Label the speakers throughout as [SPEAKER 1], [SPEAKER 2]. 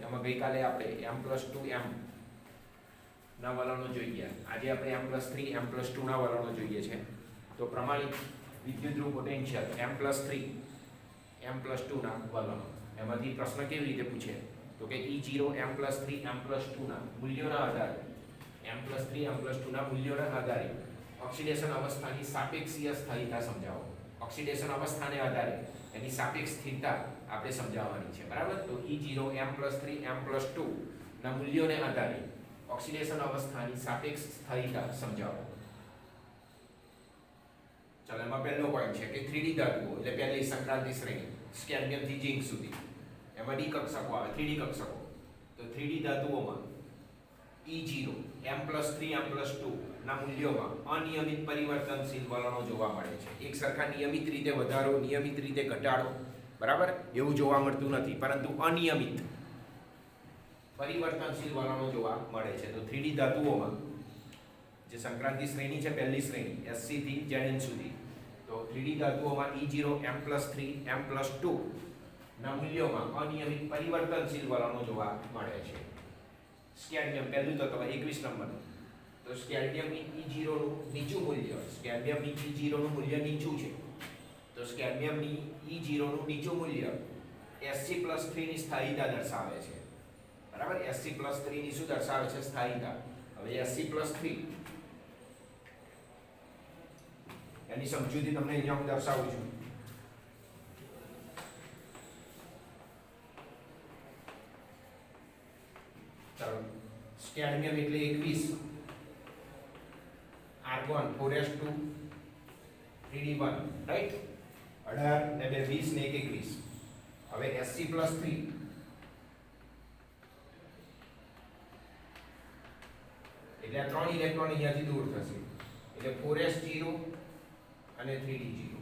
[SPEAKER 1] એમાં ગઈકાલે આપણે m+2m ના વલણો જોઈએ, આજે આપણે m+3 m+2 ના વલણો જોઈએ છે. તો પ્રમાણિત વિદ્યુતરૂપ પોટેન્શિયલ m+3 m+2 ના વલણો, એમાંથી પ્રશ્ન કેવી રીતે પૂછે તો કે E0 m+3 m+2 ના મૂલ્યોના આધારે m+3 m+2 ના મૂલ્યોના આધારે ઓક્સિડેશન અવસ્થાની સાપેક્ષીય સ્થાયીતા સમજાવો. ઓક્સિડેશન અવસ્થાને આધારે એની સાપેક્ષ સ્થિરતા આપણે સમજાવવાની છે, બરાબર. તો E0 m+3 m+2 ના મૂલ્યોને આધારે ઓક્સિડેશન અવસ્થાની સાપેક્ષ સ્થાયીતા સમજાવો. ચાલો, એમાં પહેલો પોઈન્ટ છે કે 3D ધાતુઓ એટલે પહેલી સંક્રાંતિ શ્રેણી સ્કેન્ડિયમ થી ઝિંક સુધી, એમાં ડી કક્ષકો આવે, 3D કક્ષકો. તો 3D ધાતુઓમાં E0 m+3 m+2 ના મૂલ્યોમાં અનિયમિત પરિવર્તનશીલ વલણો જોવા મળે છે. એક સરખા નિયમિત રીતે વધારો, નિયમિત રીતે ઘટાડો, બરાબર, એવું જોવા મળતું નથી, પરંતુ અનિયમિત પરિવર્તનશીલ વલણો જોવા મળે છે. તો 3D ધાતુઓમાં જે સંક્રાંતિ શ્રેણી છે, પહેલી શ્રેણી Sc થી Zn સુધી, તો 3D ધાતુઓમાં E0 m+3 m+2 ના મૂલ્યોમાં અનિયમિત પરિવર્તનશીલ વલણો જોવા મળે છે. સ્કેન્ડિયમ પહેલું તત્વ 21 નંબર, તો સ્કેન્ડિયમની E0 નું નીચું મૂલ્ય, સ્કેન્ડિયમની E0 નું મૂલ્ય નીચું છે, તો સ્કેન્ડિયમની E0 નું નીચું મૂલ્ય Sc+3 ની સ્થાયીતા દર્શાવે છે, બરાબર. Sc+3 ની શું દર્શાવે છે? સ્થાયીતા. હવે Sc+3 એની સમજૂતી તમને અહીંયા હું દર્શાવું છું. ચાલો, સ્કેન્ડિયમ એટલે 21, આર્ગોન 4s2 3d1, રાઈટ. 18 ને 2 20 ને 1 21. હવે Sc+3 એટલે આ 3 ઇલેક્ટ્રોન અહીંયાથી દૂર થશે, એટલે 4s0 અને 3d0,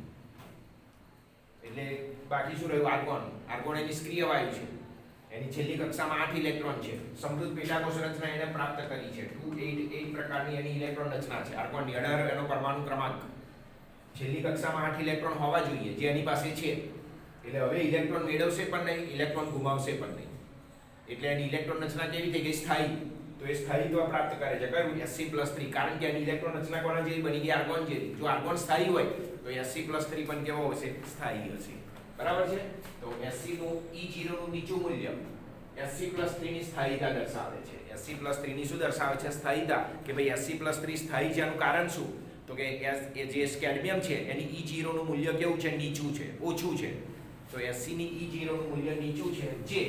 [SPEAKER 1] એટલે બાકી શું રહ્યું? આર્ગોન. આર્ગોન એ નિષ્ક્રિય વાયુ છે, એની છેલ્લી કક્ષામાં 8 ઇલેક્ટ્રોન છે. સમૃદ્ધ પેટાકોષ રચના એને પ્રાપ્ત કરી છે. 288 પ્રકારની એની ઇલેક્ટ્રોન રચના છે આર્ગોનની. 18 એનો પરમાણુ ક્રમાંક. છેલ્લી કક્ષામાં 8 ઇલેક્ટ્રોન હોવા જોઈએ, જે એની પાસે છે. એટલે હવે ઇલેક્ટ્રોન મેળવશે પણ નહીં, ઇલેક્ટ્રોન ગુમાવશે પણ નહીં. એટલે એની ઇલેક્ટ્રોન રચના કેવી થઈ ગઈ? સ્થાયી. તો એ સ્થાયીત્વ પ્રાપ્ત કરે છે કયું? Sc+3. કારણ કે એની ઇલેક્ટ્રોન રચના કોના જેવી બની ગઈ? આર્ગોન જેવી. જો આર્ગોન સ્થાયી હોય તો Sc+3 પણ કેવો હશે? સ્થાયી હશે, બરાબર છે. તો Sc નું E0 નું નીચું મૂલ્ય Sc+3 ની સ્થાયીતા દર્શાવે છે. Sc+3 ની શું દર્શાવે છે? સ્થાયીતા. કે ભાઈ Sc+3 સ્થાયી છે, એનું કારણ શું? તો કે જે સ્કેન્ડિયમ છે એની E0 નું મૂલ્ય કેવું છે? નીચું છે, ઓછું છે. તો Sc ની E0 નું મૂલ્ય નીચું છે, જે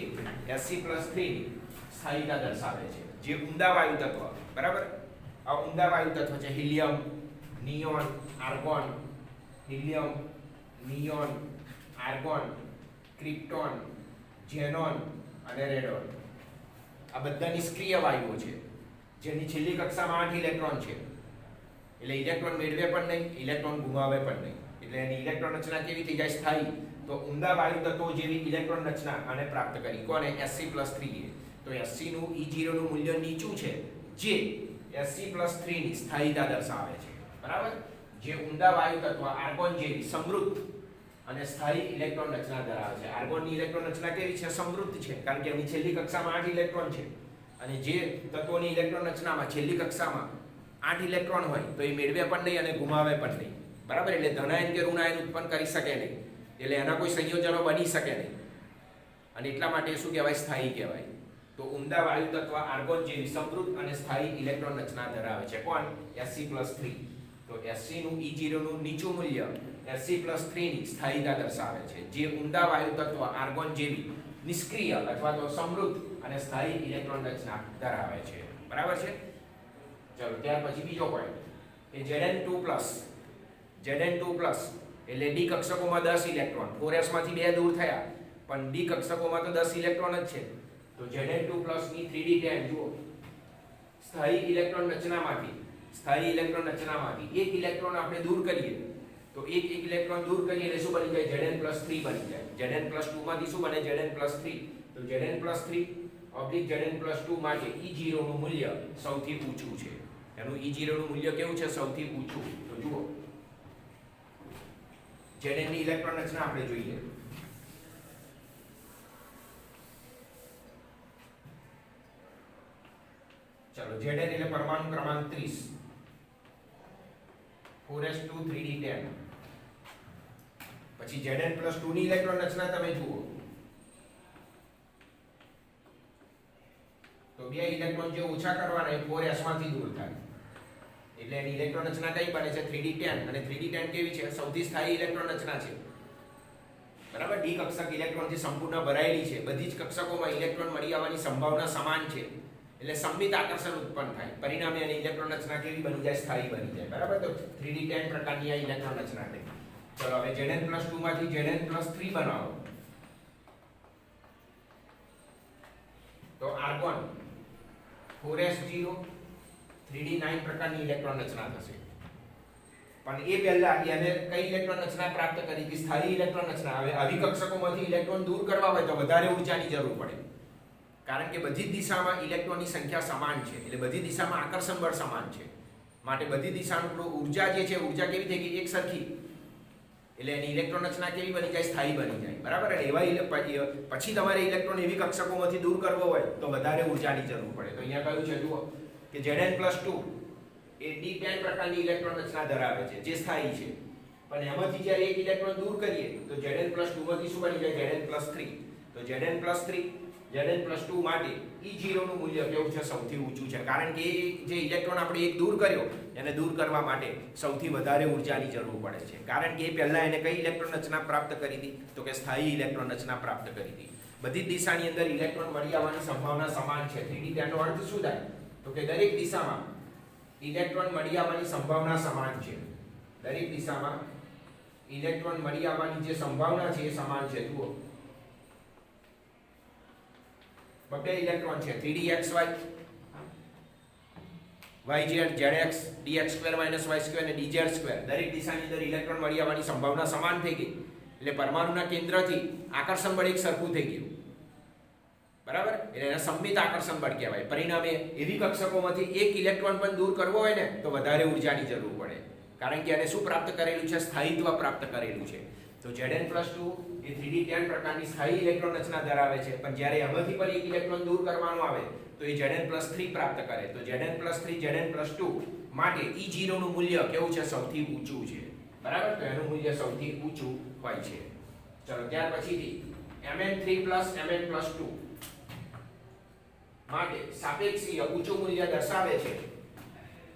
[SPEAKER 1] Sc+3 ની સ્થાયીતા દર્શાવે છે. જે ઊંડા વાયુ તત્વ, બરાબર, આ ઊંડા વાયુ તત્વ છે helium, neon, argon, helium, neon, argon, krypton, xenon અને રેડોન. આ બધા નિષ્ક્રિય વાયુઓ છે, જેની છેલ્લી કક્ષામાં 8 ઇલેક્ટ્રોન છે. એટલે ઇલેક્ટ્રોન મેળવે પણ નહીં, ઇલેક્ટ્રોન ગુમાવે પણ નહીં. એટલે એની ઇલેક્ટ્રોન રચના કેવી થઈ જાય? સ્થાયી. તો ઊંડા વાયુ તત્વો જેવી ઇલેક્ટ્રોન રચના આને પ્રાપ્ત કરી કોને? Sc+3 એ. તો Sc નું E0 નું મૂલ્ય નીચું છે, જે Sc+3 ની સ્થાયીતા દર્શાવે છે, બરાબર. જે ઊંડા વાયુ તત્વ આર્ગોન જેવી સમૃદ્ધ અને સ્થાયી ઇલેક્ટ્રોન રચના ધરાવે છે. આર્ગોનની ઇલેક્ટ્રોન રચના કેવી છે? સમૃદ્ધ છે, કારણ કે એની છેલ્લી કક્ષામાં 8 ઇલેક્ટ્રોન છે. અને જે તત્વોની ઇલેક્ટ્રોન રચનામાં છેલ્લી કક્ષામાં 8 ઇલેક્ટ્રોન હોય તો એ મેળવે પણ નહીં અને ગુમાવે પણ નહીં, બરાબર. એટલે ધનાયન કે ઋણાયન ઉત્પન્ન કરી શકે નહીં, એટલે એના કોઈ સંયોજનો બની શકે નહીં. અને એટલા માટે શું કહેવાય? સ્થાયી કહેવાય. તો ઊંડા વાયુ તત્વ આર્ગોન જેવી સમૃદ્ધ અને સ્થાયી ઇલેક્ટ્રોન રચના ધરાવે છે કોણ? Sc+3. તો Sc નું E0 નું નીચું મૂલ્ય Sc+3 ની સ્થાયીતા દર્શાવે છે. જે ઊંડા વાયુ તત્વ આર્ગોન જેવી નિષ્ક્રિય અથવા તો સમૃદ્ધ અને સ્થાયી ઇલેક્ટ્રોન રચના ધરાવે છે, બરાબર છે. ચલો, ત્યાર પછી બીજો પોઈન્ટ કે Zn2+. Zn2+ એટલે ડી કક્ષકોમાં 10 ઇલેક્ટ્રોન. 4s માંથી 2 દૂર થયા, પણ ડી કક્ષકોમાં તો 10 ઇલેક્ટ્રોન જ છે. તો Zn2+ ની 3d10 જુઓ, સ્થાયી ઇલેક્ટ્રોન રચનામાંથી એક ઇલેક્ટ્રોન આપણે દૂર કરીએ તો એક ઇલેક્ટ્રોન દૂર કરીએ એટલે શું બની જાય? Zn+3 બની જાય. Zn+2 માંથી શું બને? Zn+3. તો Zn+3 Zn+2 માટે E0 નું મૂલ્ય સૌથી ઊંચું છે. એનું E0 નું મૂલ્ય કેવું છે? સૌથી ઊંચું. તો જુઓ, Zn ની ઇલેક્ટ્રોન રચના આપણે જોઈએ. ચલો Zn એટલે પરમાણુ ક્રમાંક 30 4s2 3d10 પછી Zn+2 ની ઇલેક્ટ્રોન રચના તમે જુઓ તો બે ઇલેક્ટ્રોન જે ઓછા કરવાના એ 4s માંથી દૂર થાય એટલે એની ઇલેક્ટ્રોન રચના કઈ બને છે 3d10 અને 3d10 કેવી છે સૌથી સ્થાયી ઇલેક્ટ્રોન રચના છે બરાબર ડી કક્ષક ઇલેક્ટ્રોનથી સંપૂર્ણ ભરાયેલી છે બધી જ કક્ષકોમાં ઇલેક્ટ્રોન મળી આવવાની સંભાવના સમાન છે એટલે સંમિત આકર્ષણ ઉત્પન્ન થાય પરિણામે એની ઇલેક્ટ્રોન રચના કેવી બની જાય સ્થાયી બની જાય બરાબર તો 3d10 પ્રકારની આ ઇલેક્ટ્રોન રચના થઈ ચલો હવે Zn+2 માંથી Zn+3 બનાવો તો આર્ગોન 4s0 3d9 પ્રકારની ઇલેક્ટ્રોન રચના થશે પણ એ પહેલા એને કઈ ઇલેક્ટ્રોન રચના પ્રાપ્ત કરી હતી સ્થાયી ઇલેક્ટ્રોન રચના હવે આવી કક્ષકોમાંથી ઇલેક્ટ્રોન દૂર કરવા હોય તો વધારે ઊર્જાની જરૂર પડે કારણ કે બધી દિશામાં ઇલેક્ટ્રોનની સંખ્યા સમાન છે એટલે બધી દિશામાં આકર્ષણ બળ સમાન છે માટે બધી દિશાનું ઊર્જા જે છે ઊર્જા કેવી થઈ ગઈ એક સરખી એટલે એની ઇલેક્ટ્રોન રચના કેવી બની જાય સ્થાયી બની જાય બરાબર એવા પછી તમારે ઇલેક્ટ્રોન એવી કક્ષકોમાંથી દૂર કરવો હોય તો વધારે ઊર્જાની જરૂર પડે તો અહીંયા કહ્યું છે જુઓ કે Zn+2 એ d10 પ્રકારની ઇલેક્ટ્રોન રચના ધરાવે છે જે સ્થાયી છે પણ એમાંથી જ્યારે એક ઇલેક્ટ્રોન દૂર કરીએ તો Zn+2 માંથી શું બની જાય Zn+3 તો Zn+2 માટે E0 નું મૂલ્ય કેવું છે સૌથી ઊંચું છે કારણ કે જે ઇલેક્ટ્રોન આપણે એક દૂર કર્યો એને દૂર કરવા માટે સૌથી વધારે ઊર્જાની જરૂર પડે છે કારણ કે પહેલા એને કઈ ઇલેક્ટ્રોન રચના પ્રાપ્ત કરી હતી તો કે સ્થાયી ઇલેક્ટ્રોન રચના પ્રાપ્ત કરી હતી બધી જ દિશાની અંદર ઇલેક્ટ્રોન મળી આવવાની સંભાવના સમાન છે 3d10 નો અર્થ શું થાય તો કે દરેક દિશામાં ઇલેક્ટ્રોન મળી આવવાની સંભાવના સમાન છે દરેક દિશામાં ઇલેક્ટ્રોન મળી આવવાની જે સંભાવના છે એ સમાન છે જુઓ બબે ઇલેક્ટ્રોન છે 3dxy yz zx dx2 y2 અને dz2 દરેક દિશાની અંદર ઇલેક્ટ્રોન મળી આવવાની સંભાવના સમાન થઈ ગઈ એટલે પરમાણુના કેન્દ્રથી આકર્ષણ બળ એક સરખું થઈ ગયું બરાબર એટલે એને સંમિત આકર્ષણ બળ કહેવાય પરિણામે એવી કક્ષકોમાંથી એક ઇલેક્ટ્રોન પણ દૂર કરવો હોય ને તો વધારે ઊર્જાની જરૂર પડે કારણ કે એને શું પ્રાપ્ત કરેલું છે સ્થાયીત્વ પ્રાપ્ત કરેલું છે તો Zn+2 એ 3d10 પ્રકારની સ્થાયી ઇલેક્ટ્રોન રચના ધરાવે છે પણ જ્યારે આમાંથી પણ એક ઇલેક્ટ્રોન દૂર કરવાનો આવે તો એ Zn+3 પ્રાપ્ત કરે તો Zn+3 Zn+2 માટે E0 નું મૂલ્ય કેવું છે સૌથી ઊંચું છે બરાબર તો એનું મૂલ્ય સૌથી ઊંચું હોય છે ચલો ત્યાર પછીથી Mn3 Mn+2 માટે સાપેક્ષીય ઊંચું મૂલ્ય દર્શાવે છે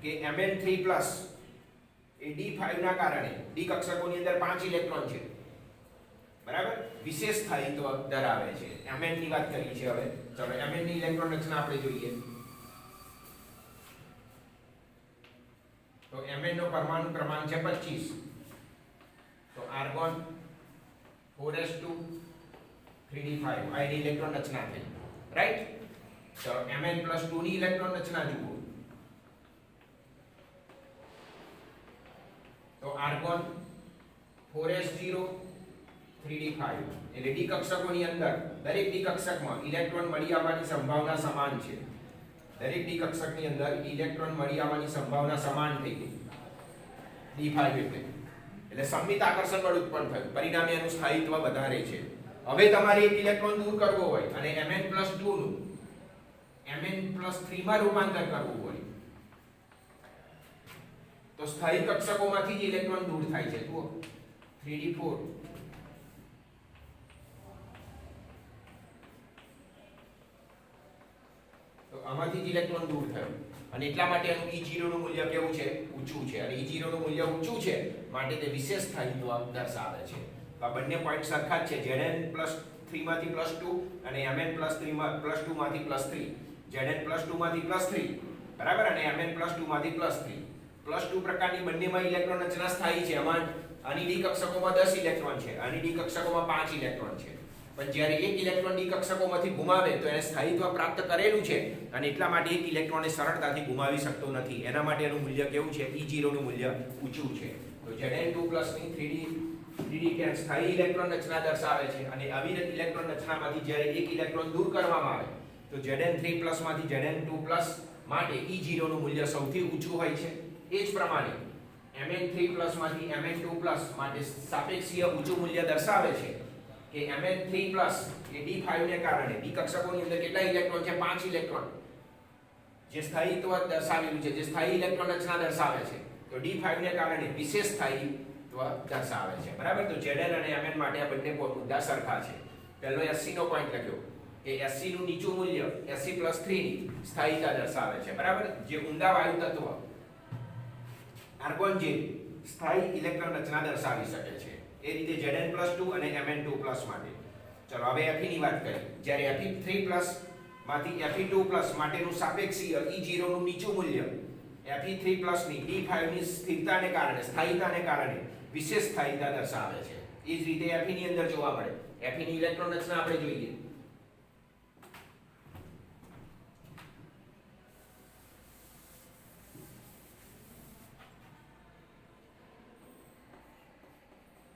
[SPEAKER 1] કે Mn3+ એ d5 ના કારણે d કક્ષકોની અંદર 5 ઇલેક્ટ્રોન છે બરાબર વિશેષ સ્થાયીત્વ ધરાવે છે Mn ની વાત કરી છે હવે ચલો Mn ની ઇલેક્ટ્રોન રચના આપણે જોઈએ તો Mn નો પરમાણુ ક્રમાંક છે 25 તો આર્ગોન 4s2 3d5 આ ઇલેક્ટ્રોન રચના થઈ રાઈટ તો Mn+2 ની ઇલેક્ટ્રોન રચના જુઓ તો આર્ગોન 4s0 3d5 એટલે d કક્ષકોની અંદર દરેક d કક્ષકમાં ઇલેક્ટ્રોન મળી આવવાની સંભાવના સમાન છે દરેક d કક્ષકની અંદર ઇલેક્ટ્રોન મળી આવવાની સંભાવના સમાન થઈ ગઈ d5 એટલે સંમિત આકર્ષણ બળ ઉત્પન્ન થયું પરિણામે એનું સ્થાયીત્વ વધારે છે હવે તમારે એક ઇલેક્ટ્રોન દૂર કરવો હોય અને Mn+2 નું Mn+3 માં રૂપાંતર કરવું હોય તો સ્થાયી કક્ષકોમાંથી જ ઇલેક્ટ્રોન દૂર થાય છે જુઓ 3d4 તો આમાંથી જ ઇલેક્ટ્રોન દૂર થયો અને એટલા માટે એનું E0 નું મૂલ્ય કેવું છે ઊંચું છે અને E0 નું મૂલ્ય ઊંચું છે માટે તે વિશેષ સ્થાયીત્વ દર્શાવે છે તો આ બંને પોઈન્ટ સરખા જ છે Zn+3 માંથી +2 અને Mn+3 +2 માંથી +3 Zn+2 માંથી +3 બરાબર અને Mn+2 માંથી +3 +2 પ્રકારની બંનેમાં ઇલેક્ટ્રોન રચના સ્થાયી છે આમાં આની d કક્ષકોમાં 10 ઇલેક્ટ્રોન છે આની d કક્ષકોમાં 5 ઇલેક્ટ્રોન છે પણ જ્યારે એક ઇલેક્ટ્રોન d કક્ષકોમાંથી ગુમાવે તો એને સ્થાયીત્વ પ્રાપ્ત કરેલું છે અને એટલા માટે એક ઇલેક્ટ્રોનને સરળતાથી ગુમાવી શકતો નથી એના માટે એનું મૂલ્ય કેવું છે E0 નું મૂલ્ય ઊંચું છે તો Zn2+ ની 3d10 સ્થાયી ઇલેક્ટ્રોન રચના દર્શાવે છે અને આવી ઇલેક્ટ્રોન રચનામાંથી જ્યારે એક ઇલેક્ટ્રોન દૂર કરવામાં આવે તો Zn3+ માંથી Zn2+ માટે E0 નું મૂલ્ય સૌથી ઊંચું હોય છે એ જ પ્રમાણે Mn3+ માંથી Mn2+ માટે સાપેક્ષીય ઊંચું મૂલ્ય દર્શાવે છે કે Mn3+ એ d5 ને કારણે d કક્ષકોની અંદર કેટલા ઇલેક્ટ્રોન છે 5 ઇલેક્ટ્રોન જે સ્થાયીત્વ દર્શાવેલું છે, જે સ્થાયી ઇલેક્ટ્રોન રચના દર્શાવે છે, તો D5 ને કારણે વિશેષ સ્થાયીત્વ દર્શાવે છે. બરાબર. તો Zn અને Mn માટે આ બંને મુદ્દા સરખા છે. પહેલો SC નો પોઈન્ટ લખ્યો કે SC નું નીચું મૂલ્ય SC+3 ની સ્થાયીતા દર્શાવે છે. બરાબર. જે ઊંડા વાયુ તત્વ આર્ગોન જે સ્થાયી ઇલેક્ટ્રોન રચના દર્શાવી શકે છે, એ રીતે Zn+2 અને Mn2+ માટે. ચલો હવે Fe ની વાત કરીએ. જ્યારે Fe3+ માંથી Fe2+ માટેનું સાપેક્ષીય E0 નું નીચું મૂલ્ય Fe3+ ની D5 ની સ્થિરતાને કારણે, સ્થાયીતાને કારણે વિશેષ સ્થાયીતા દર્શાવે છે. એ જ રીતે Fe ની અંદર જોવા મળે. Fe ની ઇલેક્ટ્રોન રચના આપણે જોઈએ.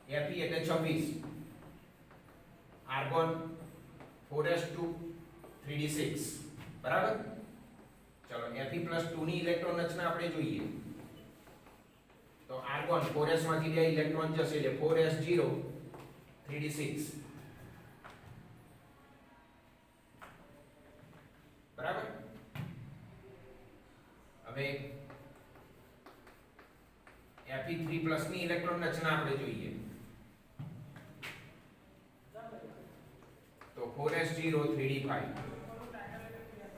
[SPEAKER 1] Fe એટલે 26, આર્ગોન 4s2 3d6. બરાબર. ચલો Fe+2 ની ઇલેક્ટ્રોન રચના આપણે જોઈએ. તો આર્ગોન 4s માંથી 2 ઇલેક્ટ્રોન જશે એટલે 4s0 3d6. બરાબર. હવે Fe3+ ની ઇલેક્ટ્રોન રચના આપણે જોઈએ. તો 4s0 3d5.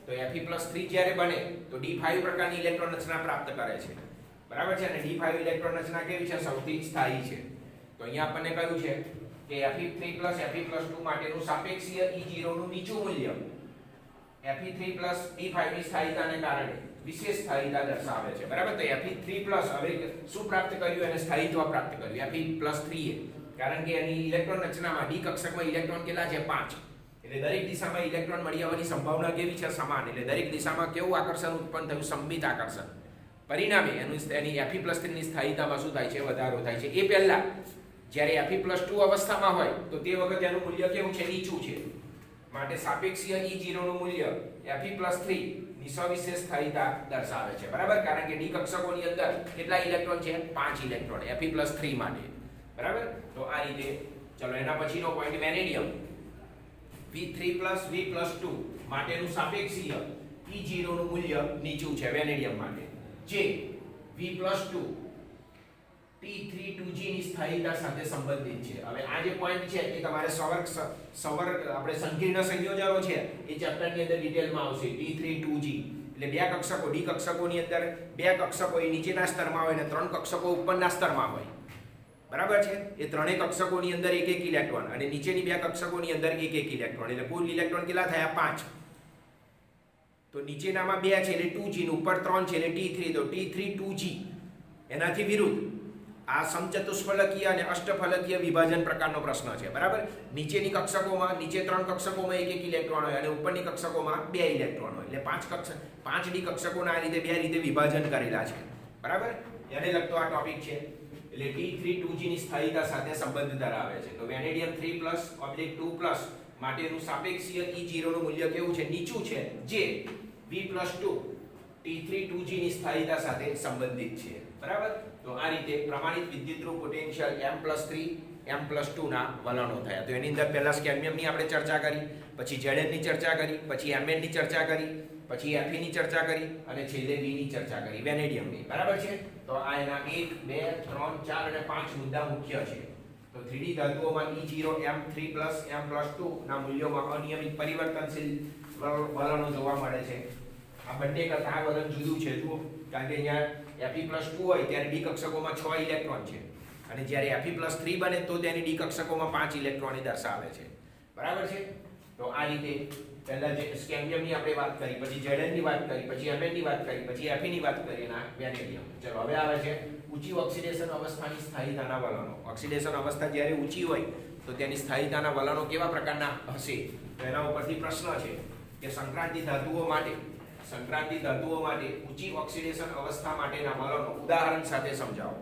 [SPEAKER 1] તો Fe+3 જ્યારે બને તો D5 પ્રકારની ઇલેક્ટ્રોન રચના પ્રાપ્ત કરે છે. બરાબર છે. અને D5 ઇલેક્ટ્રોન રચના કેવી છે? સૌથી સ્થાયી છે. તો અહીંયા આપણને કહ્યું છે કે Fe3+ Fe+2 માટેનું સાપેક્ષીય E0 નું નીચું મૂલ્ય Fe3+ D5 ની સ્થાયીતાને કારણે વિશેષ સ્થાયીતા દર્શાવે છે. બરાબર. તો Fe3+ હવે શું પ્રાપ્ત કર્યું? એને સ્થાયીત્વ પ્રાપ્ત કર્યું Fe+3 એ. કારણ કે એની ઇલેક્ટ્રોન રચનામાં D કક્ષકમાં ઇલેક્ટ્રોન કેટલા છે? 5. એટલે દરેક દિશામાં ઇલેક્ટ્રોન મળી આવવાની સંભાવના કેવી છે? સમાન. એટલે દરેક દિશામાં કેવું આકર્ષણ ઉત્પન્ન થયું? સંમિત આકર્ષણ. પરિણામે એની Fe+3 ની સ્થાયીતામાં શું થાય છે? વધારો થાય છે. એ પહેલા જ્યારે Fe+2 અવસ્થામાં હોય તો તે વખતે એનું મૂલ્ય કેવું છે? નીચું છે. માટે સાપેક્ષીય E0 નું મૂલ્ય Fe+3 ની સવિશેષ સ્થાયીતા દર્શાવે છે. બરાબર. કારણ કે D કક્ષકોની અંદર કેટલા ઇલેક્ટ્રોન છે? 5 ઇલેક્ટ્રોન Fe+3 માટે. બરાબર. તો આ રીતે. ચલો એના પછીનો પોઈન્ટ વેનેડિયમ. V3+ V+2 માટેનું સાપેક્ષીય E0 નું મૂલ્ય નીચું છે વેનેડિયમ માટે, જે V+2 T32G ની સ્થાયીતા સાથે સંબંધિત છે. હવે આ જે પોઈન્ટ છે એ તમારે સવર્ગ આપણે સંકીર્ણ સંયોજનો છે એ ચેપ્ટરની અંદર ડિટેલમાં આવશે. T32G એટલે બે કક્ષકો, D કક્ષકોની અંદર બે કક્ષકો એ નીચેના સ્તરમાં હોય અને 3 કક્ષકો ઉપરના સ્તરમાં હોય. બરાબર છે. એ ત્રણેય કક્ષકોની અંદર એક એક ઇલેક્ટ્રોન અને નીચેની બે કક્ષકોની અંદર એક એક ઇલેક્ટ્રોન. એટલે કુલ ઇલેક્ટ્રોન કેટલા થયા? 5. તો નીચેનામાં 2 છે એટલે 2G, ને ઉપર 3 છે એટલે T3. તો T3 2G. એનાથી વિરુદ્ધ આ સમચતુષ્ફલકીય અને અષ્ટફલકીય વિભાજન પ્રકારનો પ્રશ્ન છે. બરાબર. નીચેની કક્ષકોમાં, નીચે 3 કક્ષકોમાં એક એક ઇલેક્ટ્રોન હોય અને ઉપરની કક્ષકોમાં 2 ઇલેક્ટ્રોન હોય. એટલે 5 D કક્ષકોના આ રીતે 2 રીતે વિભાજન કરેલા છે. બરાબર. એને લગતો આ ટોપિક છે. એટલે T32G ની સ્થાયીતા સાથે સંબંધ ધરાવે છે. તો વેનેડિયમ 3+/2+ માટેનું સાપેક્ષીય E0 નું મૂલ્ય કેવું છે? નીચું છે, જે V+2 T32G ની સ્થાયીતા સાથે સંબંધિત છે. બરાબર. તો આ રીતે પ્રમાણિત વિદ્યુતરૂપ પોટેન્શિયલ M+3 M+2 ના વલણો થયા. તો એની અંદર પહેલા સ્કેડમિયમની આપણે ચર્ચા કરી, પછી Zn ની ચર્ચા કરી, પછી Mn ની ચર્ચા કરી, પછી Fe ની ચર્ચા કરી અને છેલ્લે V ની ચર્ચા કરી, વેનેડિયમની. બરાબર છે. તો આ એના 1 2 3 4 અને 5 મુદ્દા મુખ્ય છે. તો 3D ધાતુઓમાં E0 M3+ M+2 ના મૂલ્યોમાં અનિયમિત પરિવર્તનશીલ વલણો જોવા મળે છે. આ બંને કરતા આ વલણ જુદું છે. જુઓ, કારણ કે અહીંયા Fe+2 હોય ત્યારે D કક્ષકોમાં 6 ઇલેક્ટ્રોન છે અને જ્યારે Fe+3 બને તો તેની D કક્ષકોમાં 5 ઇલેક્ટ્રોન દર્શાવે છે. બરાબર છે. તો આ રીતે પહેલા જે સ્કેન્ડિયમની આપણે વાત કરી, પછી Zn ની વાત કરી, પછી Mn ની વાત કરી, પછી Fe ની વાત કરી અને વેનેડિયમ. ચલો હવે આવે છે ઊંચી ઓક્સિડેશન અવસ્થાની સ્થાયીતાના વલણો. ઓક્સિડેશન અવસ્થા જ્યારે ઊંચી હોય તો તેની સ્થાયીતાના વલણો કેવા પ્રકારના હશે? તો એના ઉપરથી પ્રશ્ન છે કે સંક્રાંતિ ધાતુઓ માટે ઊંચી ઓક્સિડેશન અવસ્થા માટેના વલણો ઉદાહરણ સાથે સમજાવો.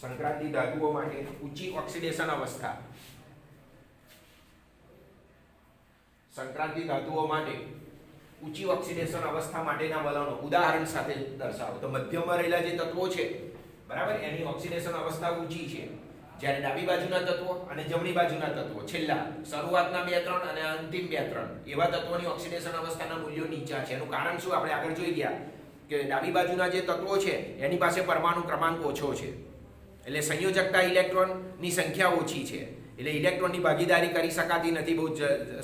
[SPEAKER 1] સંક્રાંતિ ધાતુઓ માટે ઊંચી ઓક્સિડેશન અવસ્થા, સંક્રાંતિ ધાતુઓ માટે ઊંચી ઓક્સિડેશન અવસ્થા માટેના વલણો ઉદાહરણ સાથે દર્શાવો. તો મધ્યમાં રહેલા જે તત્વો છે, બરાબર, એની ઓક્સિડેશન અવસ્થા ઊંચી છે જ્યારે ડાબી બાજુના તત્વો અને જમણી બાજુના તત્વો છેલ્લા શરૂઆતના 2 3 અને અંતિમ 2 3 એવા તત્વોની ઓક્સિડેશન અવસ્થાના મૂલ્યો નીચા છે. એનું કારણ શું આપણે આગળ જોઈ ગયા કે ડાબી બાજુના જે તત્વો છે એની પાસે પરમાણુ ક્રમાંક ઓછો છે, એટલે સંયોજકતા ઇલેક્ટ્રોનની સંખ્યા ઓછી છે, એટલે ઇલેક્ટ્રોનની ભાગીદારી કરી શકાતી નથી બહુ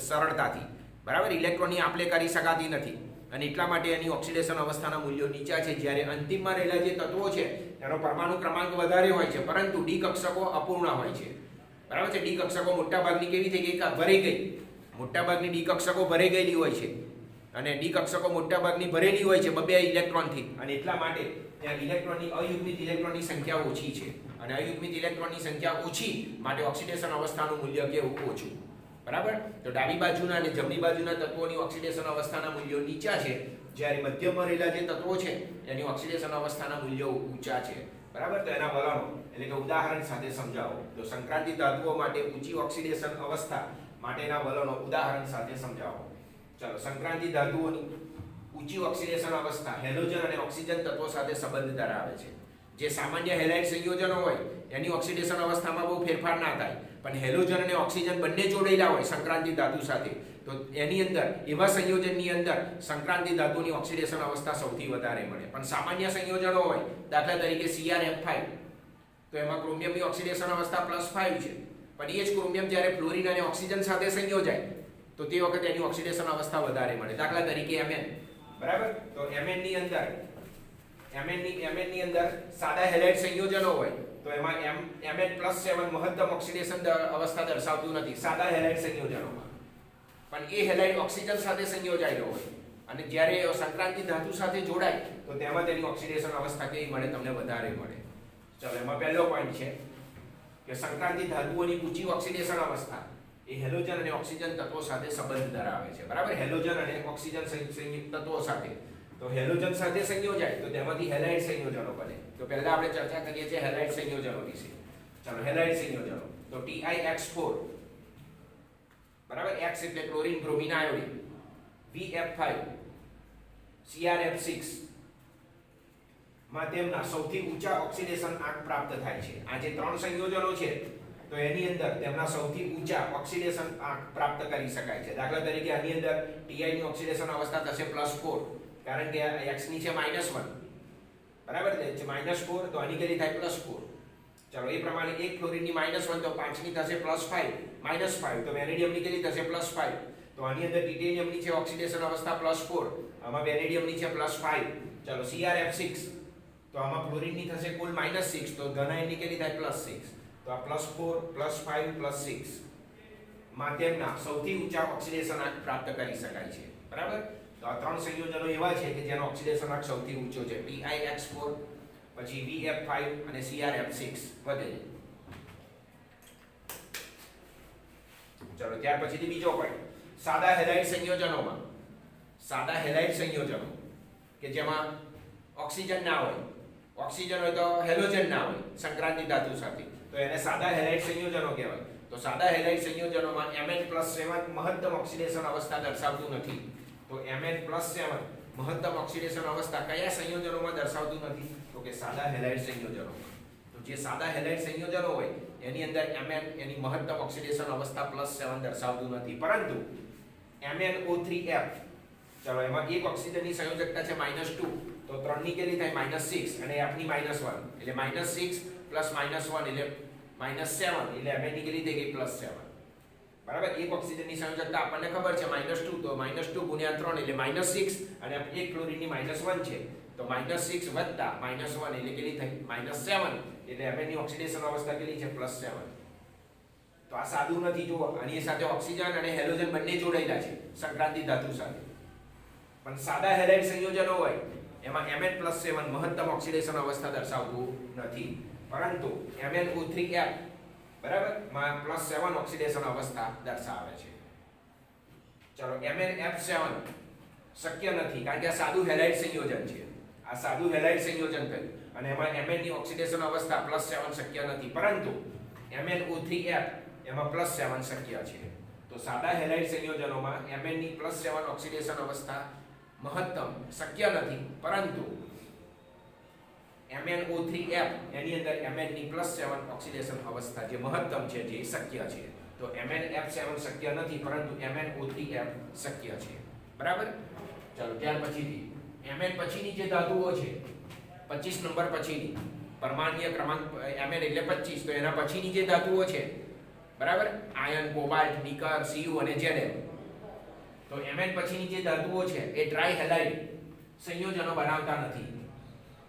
[SPEAKER 1] સરળતાથી, બરાબર. ઇલેક્ટ્રોનની આપલે કરી શકાતી નથી અને એટલા માટે એની ઓક્સિડેશન અવસ્થાના મૂલ્યો નીચા છે. જ્યારે અંતિમમાં રહેલા જે તત્વો છે એનો પરમાણુ ક્રમાંક વધારે હોય છે, પરંતુ ડી કક્ષકો અપૂર્ણ હોય છે, બરાબર છે. ડી કક્ષકો મોટાભાગની કેવી થઈ ગઈ? ભરાઈ ગઈ. મોટાભાગની ડી કક્ષકો ભરાઈ ગયેલી હોય છે અને ડી કક્ષકો મોટાભાગની ભરેલી હોય છે 2 ઇલેક્ટ્રોનથી, અને એટલા માટે ત્યાં ઇલેક્ટ્રોનની અયુગ્મિત ઇલેક્ટ્રોનની સંખ્યા ઓછી છે, અને અયુગ્મિત ઇલેક્ટ્રોનની સંખ્યા ઓછી માટે ઓક્સિડેશન અવસ્થાનું મૂલ્ય કેવું? ઓછું, બરાબર. તો ડાબી બાજુના અને જમણી બાજુના તત્વોની ઓક્સિડેશન અવસ્થાના મૂલ્યો નીચા છે, જ્યારે મધ્યમાં રહેલા જે તત્વો છે એની ઓક્સિડેશન અવસ્થાના મૂલ્યો ઊંચા છે, બરાબર. તો એના વલણો એટલે કે ઉદાહરણ સાથે સમજાવો. તો સંક્રાંતિ ધાતુઓ માટે ઊંચી ઓક્સિડેશન અવસ્થા માટેના વલણો ઉદાહરણ સાથે સમજાવો. ચાલો, સંક્રાંતિ ધાતુઓની ઊંચી ઓક્સિડેશન અવસ્થા હેલોજન અને ઓક્સિજન તત્વો સાથે સંબંધ ધરાવે છે. જે સામાન્ય હેલાઇડ સંયોજનો હોય એની ઓક્સિડેશન અવસ્થામાં બહુ ફેરફાર ના થાય, પણ હેલોજન અને ઓક્સિજન બંને જોડાયેલા હોય સંક્રાંતિ ધાતુ સાથે, તો એની અંદર એવા સંયોજનની અંદર સંક્રાંતિ ધાતુની ઓક્સિડેશન અવસ્થા સૌથી વધારે મળે. પણ સામાન્ય સંયોજનો હોય, દાખલા તરીકે CrF5, તો એમાં ક્રોમિયમની ઓક્સિડેશન અવસ્થા +5 છે, પણ એ જ ક્રોમિયમ જ્યારે ફ્લોરિન અને ઓક્સિજન સાથે સંયોજાય તો તે વખતે એની ઓક્સિડેશન અવસ્થા વધારે મળે. દાખલા તરીકે Mn, બરાબર. તો Mn ની અંદર સાદા હેલાઇડ સંયોજનો હોય તો એમાં Mn+7 મહત્તમ ઓક્સિડેશન અવસ્થા દર્શાવતું નથી સાદા હેલાઇડ સંયોજનોમાં, પણ એ હેલાઇડ ઓક્સિજન સાથે સંયોજાયેલો હોય અને જ્યારે સંક્રાંતિ ધાતુ સાથે જોડાય તો તેમાં તેની ઓક્સિડેશન અવસ્થા કેવી મળે? તમને વધારે મળે. ચાલો, એમાં પહેલો પોઈન્ટ છે કે સંક્રાંતિ ધાતુઓની ઊંચી ઓક્સિડેશન અવસ્થા એ હેલોજન અને ઓક્સિજન તત્વો સાથે સંબંધ ધરાવે છે, બરાબર. હેલોજન અને ઓક્સિજન તત્વો સાથે, તો હેલોજન સાથે સંયોજાય તો તેમાંથી હેલાઇડ સંયોજનો બને. તો પહેલા આપણે ચર્ચા કરીએ છીએ હેલાઇડ સંયોજનો વિશે. ચાલો, હેલાઇડ સંયોજનો તો TiX4, બરાબર. X એટલે chlorine bromine iodine, VF5, CrF6 માં તેમના સૌથી ઊંચા ઓક્સિડેશન આંક પ્રાપ્ત થાય છે. આ જે 3 સંયોજનો છે તો એની અંદર તેમના સૌથી ઊંચા ઓક્સિડેશન આંક પ્રાપ્ત કરી શકાય છે. દાખલા તરીકે આની અંદર Ti ની ઓક્સિડેશન અવસ્થા થશે +4, કારણ કે X ની છે -1, બરાબર છે, -4, તો આની કેટલી થાય? +4. ચાલો, એ પ્રમાણે એક ફ્લોરિનની -1 તો 5 ની થશે +5, -5, તો વેનેડિયમની કેટલી થશે? +5. તો આની અંદર ટિટેનિયમની છે ઓક્સિડેશન અવસ્થા +4, આમાં વેનેડિયમની છે +5. ચાલો, CrF6, તો આમાં ફ્લોરિનની થશે કુલ -6, તો ધનાયનની કેટલી થાય? +6. તો આ +4, +5, +6 માં તેમના સૌથી ઊંચા ઓક્સિડેશન આંક પ્રાપ્ત કરી શકાય છે, બરાબર. તો આ 3 સંયોજનો એવા છે કે જેનો ઓક્સિડેશન આંક સૌથી ઊંચો છે, TiX4, પછી VF5 અને CrF6 વગેરે. ચલો, ત્યાર પછીથી બીજો પોઈન્ટ, સાદા હેલાઇડ સંયોજનોમાં, સાદા હેલાઇડ સંયોજનો કે જેમાં ઓક્સિજન ના હોય, ઓક્સિજન હોય તો હેલોજન ના હોય સંક્રાંતિ ધાતુ સાથે, તો એને સાદા હેલાઇડ સંયોજનો કહેવાય. તો સાદા હેલાઇડ સંયોજનોમાં Mn+7 મહત્તમ ઓક્સિડેશન અવસ્થા દર્શાવતું નથી. તો Mn+7 મહત્તમ ઓક્સિડેશન અવસ્થા કયા સંયોજનોમાં દર્શાવતું નથી? તો કે સાદા હેલાઇડ સંયોજનોમાં. તો જે સાદા હેલાઇડ સંયોજનો હોય એની અંદર Mn એની મહત્તમ ઓક્સિડેશન અવસ્થા +7 દર્શાવતું નથી, પરંતુ MnO3F, ચાલો, એમાં એક ઓક્સિજનની સંયોજકતા છે -2, તો 3 ની કેટલી થાય? -6, અને F ની -1, એટલે -6 + -1 એટલે -7, એટલે Mn ની કેટલી થઈ ગઈ? +7, બરાબર. એક ઓક્સિજનની સંયોજકતા આપણને ખબર છે -2, તો -2 ગુણ્યા 3 એટલે -6, અને એક ક્લોરીનની -1 છે, તો -6 વત્તા -1 એટલે કેટલી થઈ? -7, એટલે Mn ની ઓક્સિડેશન અવસ્થા કેટલી છે? +7. તો આ સાદું નથી, જુઓ, આની સાથે ઓક્સિજન અને હેલોજન બંને જોડાયેલા છે સંક્રાંતિ ધાતુ સાથે. પણ સાદા હેલાઇડ સંયોજનો હોય એમાં Mn+7 મહત્તમ ઓક્સિડેશન અવસ્થા દર્શાવતું નથી, પરંતુ MnO3F, બરાબર, માં +7 ઓક્સિડેશન અવસ્થા દર્શાવે છે. ચલો, MnF7 શક્ય નથી, કારણ કે આ સાદું હેલાઇડ સંયોજન છે. આ સાદું હેલાઇડ સંયોજન થયું અને એમાં Mn ની ઓક્સિડેશન અવસ્થા +7 શક્ય નથી, પરંતુ MnO3F એમાં +7 શક્ય છે. તો સાદા હેલાઇડ સંયોજનોમાં Mn ની +7 ઓક્સિડેશન અવસ્થા મહત્તમ શક્ય નથી, પરંતુ MnO3F એની અંદર Mn ની +7 ઓક્સિડેશન અવસ્થા જે મહત્તમ છે જે શક્ય છે. તો MnF7 શક્ય નથી પરંતુ MnO3F શક્ય છે. બરાબર. ચાલો ત્યાર પછીથી Mn પછીની જે ધાતુઓ છે 25 નંબર પછીની પરમાણ્વીય ક્રમાંક Mn એટલે 25 તો એના પછીની જે ધાતુઓ છે બરાબર આયર્ન કોબાલ્ટ નિકર Cu અને Zn. તો Mn પછીની જે ધાતુઓ છે એ ટ્રાયહેલાઇડ સંયોજનો બનાવતા નથી.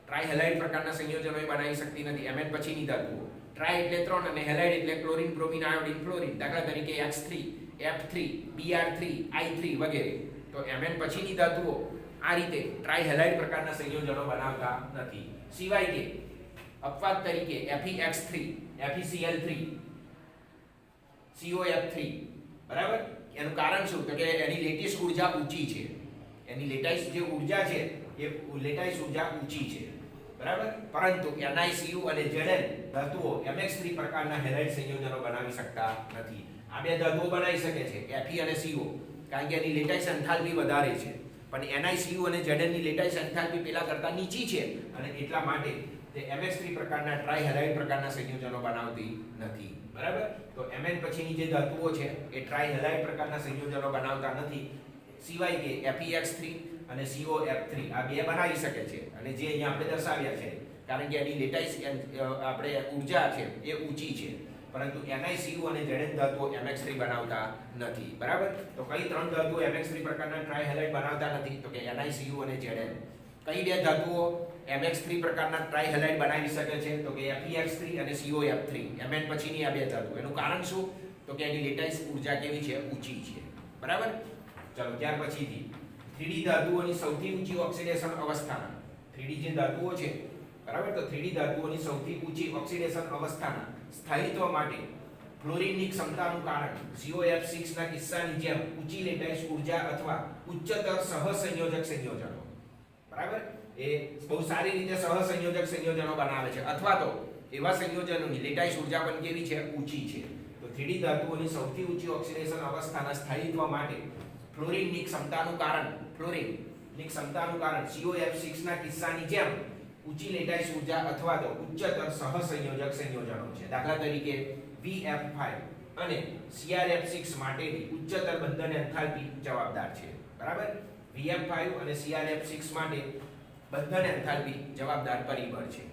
[SPEAKER 1] ટ્રાયહેલાઇડ પ્રકારના સંયોજનો એ બનાવી શકતી નથી Mn પછીની ધાતુઓ. ટ્રાય એટલે 3 અને હેલાઇડ એટલે ક્લોરીન બ્રોમિન આયોડીન ફ્લોરીન. દાખલા તરીકે H3 F3 Br3 I3 વગેરે. તો Mn પછીની ધાતુઓ આ રીતે ટ્રાયહેલાઇડ પ્રકારના સંયોજનો બનાવતા નથી. સિવાય કે અપવાદ તરીકે FeX3 FeCl3 COF3 બરાબર. એનું કારણ શું તો કે એની લેટિસ ઊર્જા ઊંચી છે. એની લેટાઇસ જે ઊર્જા છે એ લેટાઇસ ઊર્જા ઊંચી છે. બરાબર. પરંતુ NiCu અને Zn ધાતુઓ MX3 પ્રકારના હેલાઇડ સંયોજનો બનાવી શકતા નથી. આ બે ધાતુઓ બનાવી શકે છે Fe અને CO કારણ કે એની લેટાઇસ એન્થાલ્પી વધારે છે. પણ NiCu અને Zn ની લેટાઇસ એન્થાલ્પી પેલા કરતા નીચી છે અને એટલા માટે તે MX3 પ્રકારના ટ્રાયહેલાઇડ પ્રકારના સંયોજનો બનાવતી નથી. બરાબર. તો Mn પછીની જે ધાતુઓ છે એ ટ્રાયહેલાઇડ પ્રકારના સંયોજનો બનાવતા નથી. સિવાય કે FeX3 અને COF3 આ બે બનાવી શકે છે અને જે અહીંયા આપણે દર્શાવ્યા છે કારણ કે એની લેટાઇસ આપણે ઊર્જા છે એ ઊંચી છે. પરંતુ NiCu અને Zn ધાતુઓ MX3 બનાવતા નથી. બરાબર. તો કઈ ત્રણ ધાતુઓ MX3 પ્રકારના ટ્રાયહેલાઇડ બનાવતા નથી તો કે NiCu અને Zn. કઈ બે ધાતુઓ MX3 પ્રકારના ટ્રાયહેલાઇડ બનાવી શકે છે તો કે FeX3 અને COF3. Mn પછીની આ બે ધાતુઓ. એનું કારણ શું તો કે એની લેટાઇસ ઊર્જા કેવી છે ઊંચી છે. બરાબર. ચાલો ત્યાર પછીથી 3D ધાતુઓની સૌથી ઊંચી ઓક્સિડેશન અવસ્થાના 3D જે ધાતુઓ છે બરાબર તો 3D ધાતુઓની સૌથી ઊંચી ઓક્સિડેશન અવસ્થાના સ્થાયિત્વ માટે ફ્લોરિનની ક્ષમતાનું કારણ COF6 ના કિસ્સાની જેમ ઊંચી લેટાઇસ ઊર્જા અથવા ઉચ્ચતર સહસંયોજક સંયોજનો. બરાબર. એ બહુ સારી રીતે સહસંયોજક સંયોજનો બનાવે છે અથવા તો એવા સંયોજનોની લેટાઇસ ઊર્જા પણ કેવી છે ઊંચી છે. તો 3D ધાતુઓની સૌથી ઊંચી ઓક્સિડેશન અવસ્થાના સ્થાયિત્વ માટે ફ્લોરિનની ક્ષમતાનું કારણ COF6 ના કિસ્સાની જેમ ઊંચી લેટાઇસ ઊર્જા અથવા તો ઉચ્ચતર સહસંયોજક સંયોજનો છે. દાખલા તરીકે VF5 અને CrF6 માટેની ઉચ્ચતર બંધન એન્થાલ્પી જવાબદાર છે. બરાબર. VF5 અને CrF6 માટે બંધન એન્થાલ્પી જવાબદાર પરિબળ છે.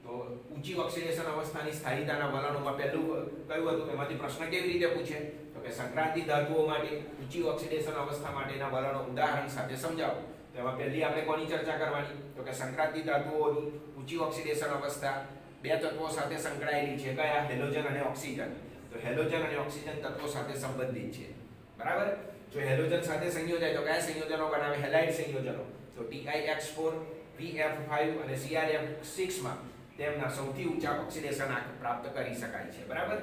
[SPEAKER 1] તો ઊંચી ઓક્સિડેશન અવસ્થાની સ્થાયીતાના વલણોમાં પહેલું કયું હતું એમાંથી પ્રશ્ન કેવી રીતે પૂછે તો કે સંક્રાંતિ ધાતુઓ માટે ઊંચી ઓક્સિડેશન અવસ્થા માટેના વલણો ઉદાહરણ સાથે સમજાવો. તો એમાં પહેલી આપણે કોની ચર્ચા કરવાની તો કે સંક્રાંતિ ધાતુઓની ઊંચી ઓક્સિડેશન અવસ્થા બે તત્વો સાથે સંકળાયેલી છે. કયા હેલોજન અને ઓક્સિજન. તો હેલોજન અને ઓક્સિજન તત્વો સાથે સંબંધિત છે. બરાબર. જો હેલોજન સાથે સંયોજાય તો કયા સંયોજનો બનાવે હેલાઇડ સંયોજનો. તો TiX4 VF5 અને CrF6 માં તેમના સૌથી ઊંચા ઓક્સિડેશન આંક પ્રાપ્ત કરી શકાય છે. બરાબર.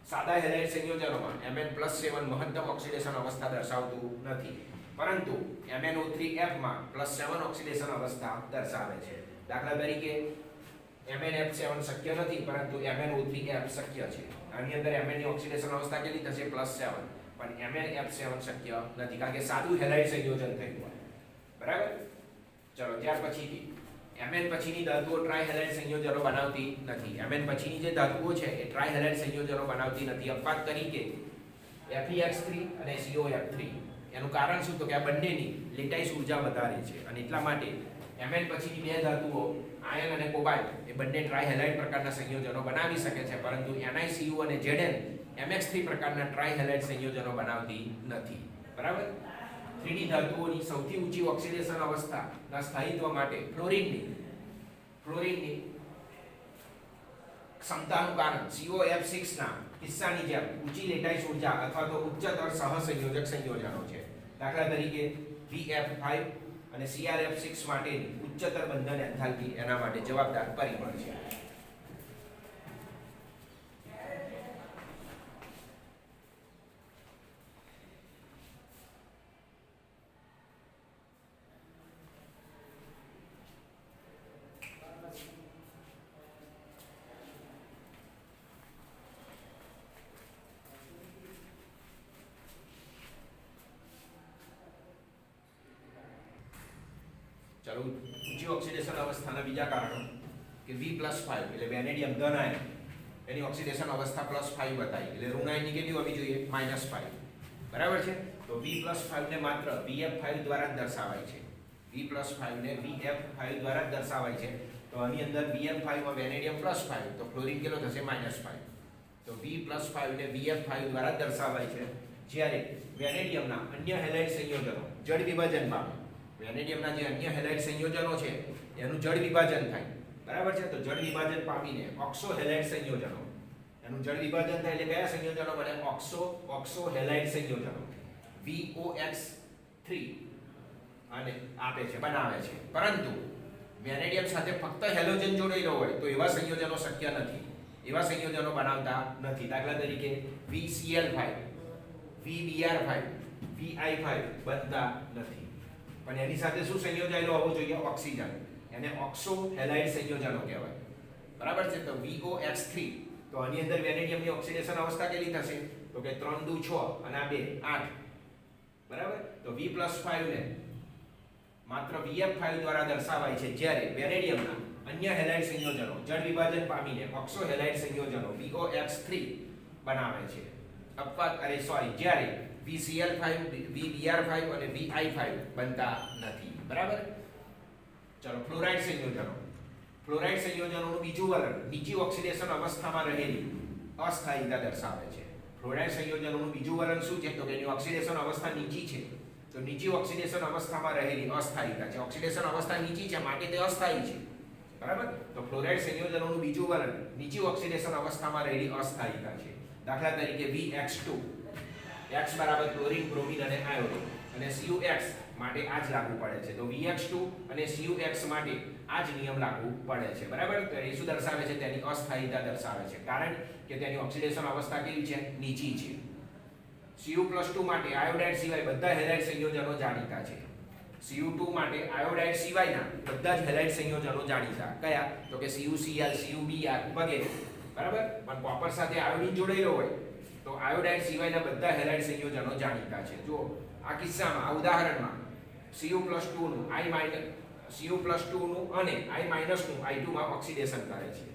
[SPEAKER 1] સાદા હેલાઇડ સંયોજનોમાં Mn+7 મહત્તમ ઓક્સિડેશન અવસ્થા દર્શાવતું નથી પરંતુ MnO3F માં +7 ઓક્સિડેશન અવસ્થા દર્શાવે છે. દાખલા તરીકે MnF7 શક્ય નથી પરંતુ MnO3F શક્ય છે. આની અંદર Mn ની ઓક્સિડેશન અવસ્થા કેટલી થશે +7 પણ MnF7 શક્ય નથી કારણ કે સાદું હેલાઇડ સંયોજન થયું હોય. બરાબર. ચલો ત્યાર પછીથી Mn પછીની ધાતુઓ ટ્રાયહેલાઇડ સંયોજનો બનાવતી નથી. Mn પછીની જે ધાતુઓ છે એ ટ્રાયહેલાઇડ સંયોજનો બનાવતી નથી. અપવાદ તરીકે FeX3 અને COF3. એનું કારણ શું તો કે આ બંનેની લેટાઇસ ઊર્જા વધારે છે અને એટલા માટે Mn પછીની બે ધાતુઓ આયર્ન અને કોબાલ્ટ એ બંને ટ્રાયહેલાઇડ પ્રકારના સંયોજનો બનાવી શકે છે પરંતુ NiCu અને Zn MX3 પ્રકારના ટ્રાયહેલાઇડ સંયોજનો બનાવતી નથી. બરાબર. 3D ધાતુઓની સૌથી ઊંચી ઓક્સિડેશન અવસ્થાના સ્થાયિત્વ માટે ફ્લોરિનની ક્ષમતાનું કારણ COF6 ના કિસ્સાની જેમ ઊંચી લેટાઇસ ઊર્જા અથવા તો ઉચ્ચતર સહસંયોજક સંયોજનો છે. દાખલા તરીકે VF5 અને CrF6 માટેની ઉચ્ચતર બંધન એન્થાલ્પી એના માટે જવાબદાર પરિબળ છે. ચાલો ઊંચી ઓક્સિડેશન અવસ્થાના બીજા કારણો કે V+5 એટલે વેનેડિયમ ધન આયન, એની ઓક્સિડેશન અવસ્થા +5 બતાવી, એટલે ઋણ આયનની કેટલી હોવી જોઈએ? -5. બરાબર છે? તો V+5 ને માત્ર Vf5 દ્વારા જ દર્શાવાય છે. V+5 ને Vf5 દ્વારા જ દર્શાવાય છે. તો આની અંદર Vf5 માં વેનેડિયમ +5, તો ફ્લોરિન કેટલો થશે? -5. તો V+5 ને Vf5 દ્વારા જ દર્શાવાય છે. જ્યારે વેનેડિયમના અન્ય હેલાઇડ સંયોજનો જળ વિભાજન પામે, વેનેડિયમના જે અન્ય હેલાઇડ સંયોજનો છે એનું જળ વિભાજન થાય. બરાબર છે? તો જળ વિભાજન પામીને ઓક્સો હેલાઇડ સંયોજનો, એનું જળ વિભાજન થાય એટલે કયા સંયોજનો બને? ઓક્સો હેલાઇડ સંયોજનો VOX3 અને આપે છે, બનાવે છે. પરંતુ વેનેડિયમ સાથે ફક્ત હેલોજન જોડાયેલો હોય તો એવા સંયોજનો શક્ય નથી, એવા સંયોજનો બનાવતા નથી. દાખલા તરીકે VCl5, VBr5, VI5 બનતા નથી. પણ એની સાથે શું સંયોજાયેલો હોવો જોઈએ? ઓક્સિજન. એને ઓક્સો હેલાઇડ સંયોજનો કહેવાય. બરાબર છે? તો VOX3, તો આની અંદર વેનેડિયમની ઓક્સિડેશન અવસ્થા કેટલી થશે? તો કે 3 દુ 6 અને આ 2 8. બરાબર? તો V+5 ને માત્ર Vf5 દ્વારા દર્શાવાય છે, જ્યારે વેનેડિયમના અન્ય હેલાઇડ સંયોજનો જળ વિભાજન પામીને ઓક્સો હેલાઇડ સંયોજનો VOX3 બનાવે છે. જ્યારે VCl5, VBr5 અને VI5 બનતા નથી. બરાબર? ચલો, ફ્લોરાઇડ સંયોજનો. ફ્લોરાઇડ સંયોજનોનું બીજું વલણ નીચી ઓક્સિડેશન અવસ્થામાં રહેલી અસ્થાયીતા દર્શાવે છે. ફ્લોરાઇડ સંયોજનોનું બીજું વલણ શું છે? તો કે એની ઓક્સિડેશન અવસ્થા નીચી છે. તો નીચી ઓક્સિડેશન અવસ્થામાં રહેલી અસ્થાયીતા છે. ઓક્સિડેશન અવસ્થા નીચી છે માટે તે અસ્થાયી છે. બરાબર? તો ફ્લોરાઇડ સંયોજનોનું બીજું વલણ નીચી ઓક્સિડેશન અવસ્થામાં રહેલી અસ્થાયીતા છે. દાખલા તરીકે VX2, X બરાબર ક્લોરીન, બ્રોમિન અને આયોડિન, અને CuX માટે આ જ લાગુ પડે છે. તો VX2 અને CuX માટે આ જ નિયમ લાગુ પડે છે. બરાબર? તો એ શું દર્શાવે છે? તેની અસ્થાયીતા દર્શાવે છે, કારણ કે તેની ઓક્સિડેશન અવસ્થા કેવી છે? નીચી છે. Cu+2 માટે આયોડાઇડ સિવાય બધા હેલાઇડ સંયોજનો જાણીતા છે. Cu2 માટે આયોડાઇડ સિવાયના બધા જ હેલાઇડ સંયોજનો જાણીતા. કયા? તો કે CuCl, CuBr વગેરે. બરાબર? પણ કોપર સાથે આયોડિન જોડાયેલો હોય તો આયોડાઇડ સિવાયના બધા હેલાઇડ સંયોજનો જાણીતા છે. જો આ કિસ્સામાં, આ ઉદાહરણમાં Cu+2 નું Cu+2 નું અને I- નું I2 માં ઓક્સિડેશન કરે છે.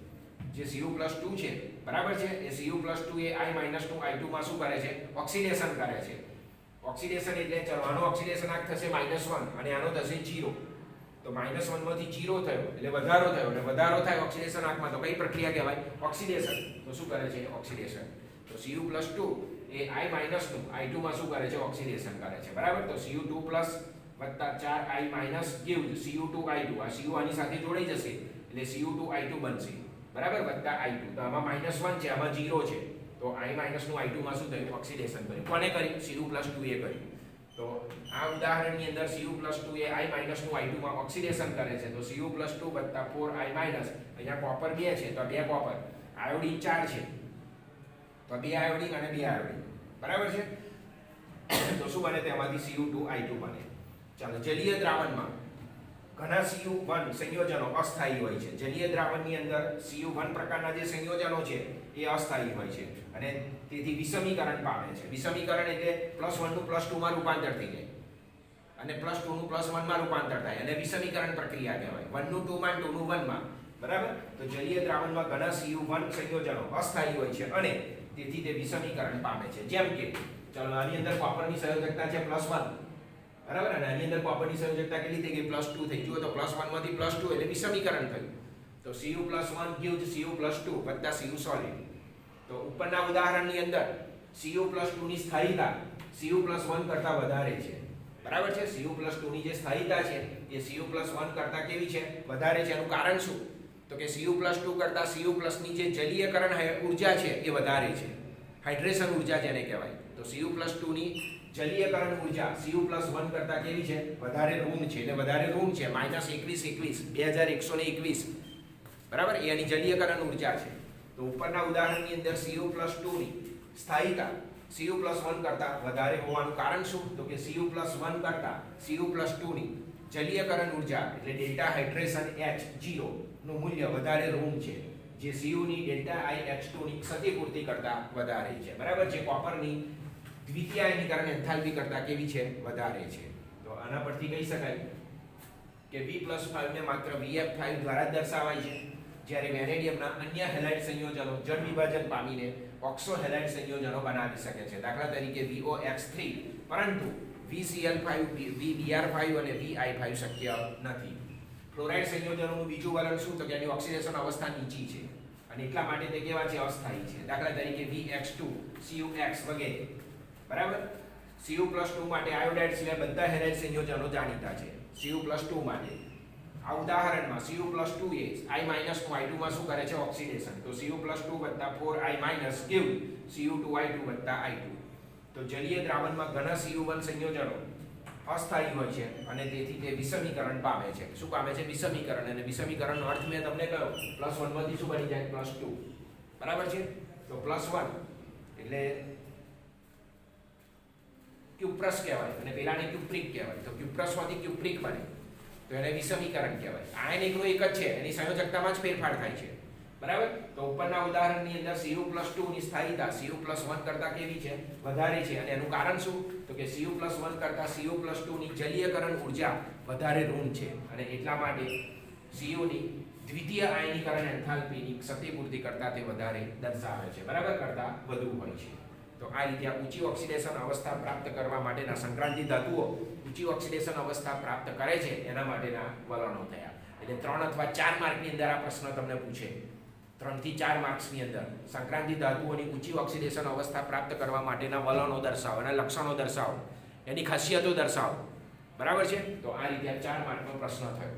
[SPEAKER 1] જે Cu+2 છે, બરાબર છે, એ Cu+2 એ I- નું I2 માં શું કરે છે? ઓક્સિડેશન કરે છે. ઓક્સિડેશન એટલે ચલો, આનો ઓક્સિડેશન આંક થશે -1 અને આનો થશે 0. તો -1 માંથી 0 થયો એટલે વધારો થયો, અને વધારો થાય ઓક્સિડેશન આંકમાં તો કઈ પ્રક્રિયા કહેવાય? ઓક્સિડેશન. તો શું કરે છે? ઓક્સિડેશન. તો Cu+2 એ I- નું I2 માં શું કરે છે? ઓક્સિડેશન કરે છે. બરાબર? તો Cu2+ + 4I- gives Cu2I2. આ Cu આની સાથે જોડાઈ જશે એટલે Cu2I2 બનશે. બરાબર? + I2. તો આમાં -1 છે, આમાં 0 છે. તો I- નું I2 માં શું થયું? ઓક્સિડેશન કર્યું. કોને કર્યું? Cu+2 એ કર્યું. તો આ ઉદાહરણની અંદર Cu+2 એ I- નું I2 માં ઓક્સિડેશન કરે છે. તો Cu+2 + 4I-, અહીંયા કોપર 2 છે તો 2 કોપર, આયોડિન 4 છે તો 2 આયોડિન અને 2 આયોડિન. બરાબર છે? તો શું બને? તેમાંથી Cu2I2 બને. ચાલો, જલીય દ્રાવણમાં ઘણા Cu1 સંયોજનો અસ્થાયી હોય છે. જલીય દ્રાવણની અંદર Cu1 પ્રકારના જે સંયોજનો છે એ અસ્થાયી હોય છે અને તેથી વિષમીકરણ પામે છે. વિષમીકરણ એટલે +1 નું +2 માં રૂપાંતર થઈ જાય અને +2 નું +1 માં રૂપાંતર થાય, અને વિષમીકરણ પ્રક્રિયા કહેવાય. 1 નું 2 માં, 2 નું 1 માં. બરાબર? તો જલીય દ્રાવણમાં ઘણા Cu1 સંયોજનો અસ્થાયી હોય છે અને તેથી તે વિષમીકરણ પામે છે. જેમ કે ચાલો, આની અંદર કોપરની સંયોજકતા છે +1. બરાબર? અને આની અંદર કોપરની સંયોજકતા કેટલી થઈ ગઈ? +2 થઈ. જુઓ તો +1 માંથી +2 એટલે વિષમીકરણ થયું. તો Cu+1 gives Cu+2 + Cu solid. તો ઉપરના ઉદાહરણની અંદર Cu+2 ની સ્થાયીતા Cu+1 કરતા વધારે છે. બરાબર છે? Cu+2 ની જે સ્થાયીતા છે એ Cu+1 કરતા કેવી છે? વધારે છે. એનું કારણ શું? તો કે Cu+2 કરતા Cu+ ની જે જલીયકરણ ઉર્જા છે એ વધારે છે. હાઇડ્રેશન ઉર્જા જેને કહેવાય. તો Cu+2 ની જલીયકરણ ઉર્જા Cu+1 કરતા કેવી છે? વધારે ઋણ છે. એટલે વધારે ઋણ છે, -21 21 બરાબર? એ એની જલીયકરણ ઉર્જા છે. તો ઉપરના ઉદાહરણની અંદર Cu+2 ની સ્થાયીતા Cu+1 કરતા વધારે હોવાનું કારણ શું? તો કે Cu+1 કરતા Cu+2 ની જલીયકરણ ઉર્જા એટલે ડેલ્ટા હાઇડ્રેશન H0 નું મૂલ્ય વધારે ઋણ છે, જે Cu ની ડેલ્ટા IH2 ની ક્ષતિપૂર્તિ કરતા વધારે છે. બરાબર? જે કોપરની દ્વિતીયાયનીકરણ એન્થાલ્પી કરતા કેવી છે? વધારે છે. તો આના પરથી કહી શકાય કે V+5 ને માત્ર Vf5 દ્વારા જ દર્શાવાય છે. જ્યારે વેનેડિયમના અન્ય હેલાઇડ સંયોજનો જળ વિભાજન પામીને ઓક્સો હેલાઇડ સંયોજનો બનાવી શકે છે. દાખલા તરીકે VOX3, પરંતુ VCl5, VBr5 અને VI5 શક્ય નથી. ફ્લોરાઇડ સંયોજનોનું બીજું વલણ શું? તો કે એની ઓક્સિડેશન અવસ્થા નીચી છે અને એટલા માટે તે કેવા છે? અસ્થાયી છે. દાખલા તરીકે VX2, CuX વગેરે. બરાબર. Cu+2 માટે આયોડાઇડ સિવાય બધા હેલાઇડ સંયોજનો જાણીતા છે. Cu+2 માટે આ ઉદાહરણમાં Cu+2 એ I-2 માં શું કરે છે? ઓક્સિડેશન. તો Cu+2 + 4I- give Cu2I2 + I2. તો જલીય દ્રાવણમાં ઘણા Cu1 સંયોજનો અસ્થાયી હોય છે અને તેથી તે વિષમીકરણ પામે છે. શું પામે છે? વિષમીકરણ. અને વિષમીકરણનો અર્થ મેં તમને કહ્યો, +1 માંથી શું બની જાય? +2. બરાબર છે. તો +1 એટલે ક્યુપ્રસ કહેવાય અને પેલાને ક્યુપ્રિક કહેવાય. તો ક્યુપ્રસમાંથી ક્યુપ્રિક બને તો એને વિષમીકરણ કહેવાય. આયન એકલો એક જ છે, એની સંયોજકતામાં જ ફેરફાર થાય છે. બરાબર. તો ઉપરના ઉદાહરણની અંદર Cu+2 ની સ્થાયીતા Cu+1 કરતાં કેવી છે? વધારે છે. અને એનું કારણ શું? તો કે Cu+1 કરતાં Cu+2 ની જલીયકરણ ઉર્જા વધારે ઋણ છે અને એટલા માટે Cu ની દ્વિતીય આયનીકરણ એન્થાલ્પીની ક્ષતિપૂર્તિ કરતાં તે વધારે દર્શાવે છે. બરાબર. કરતાં વધુ હોય છે. તો આ રીતે આ ઊંચી ઓક્સિડેશન અવસ્થા પ્રાપ્ત કરવા માટેના સંક્રાંતિ ધાતુઓ ઊંચી ઓક્સિડેશન અવસ્થા પ્રાપ્ત કરે છે એના માટેના વલણો થયા. એટલે 3 અથવા 4 માર્કની અંદર આ પ્રશ્ન તમને પૂછે. 3 થી 4 માર્ક્સની અંદર સંક્રાંતિ ધાતુઓની ઊંચી ઓક્સિડેશન અવસ્થા પ્રાપ્ત કરવા માટેના વલણો દર્શાવો, એના લક્ષણો દર્શાવો, એની ખાસિયતો દર્શાવો. બરાબર છે. તો આ રીતે 4 માર્કનો પ્રશ્ન થયો.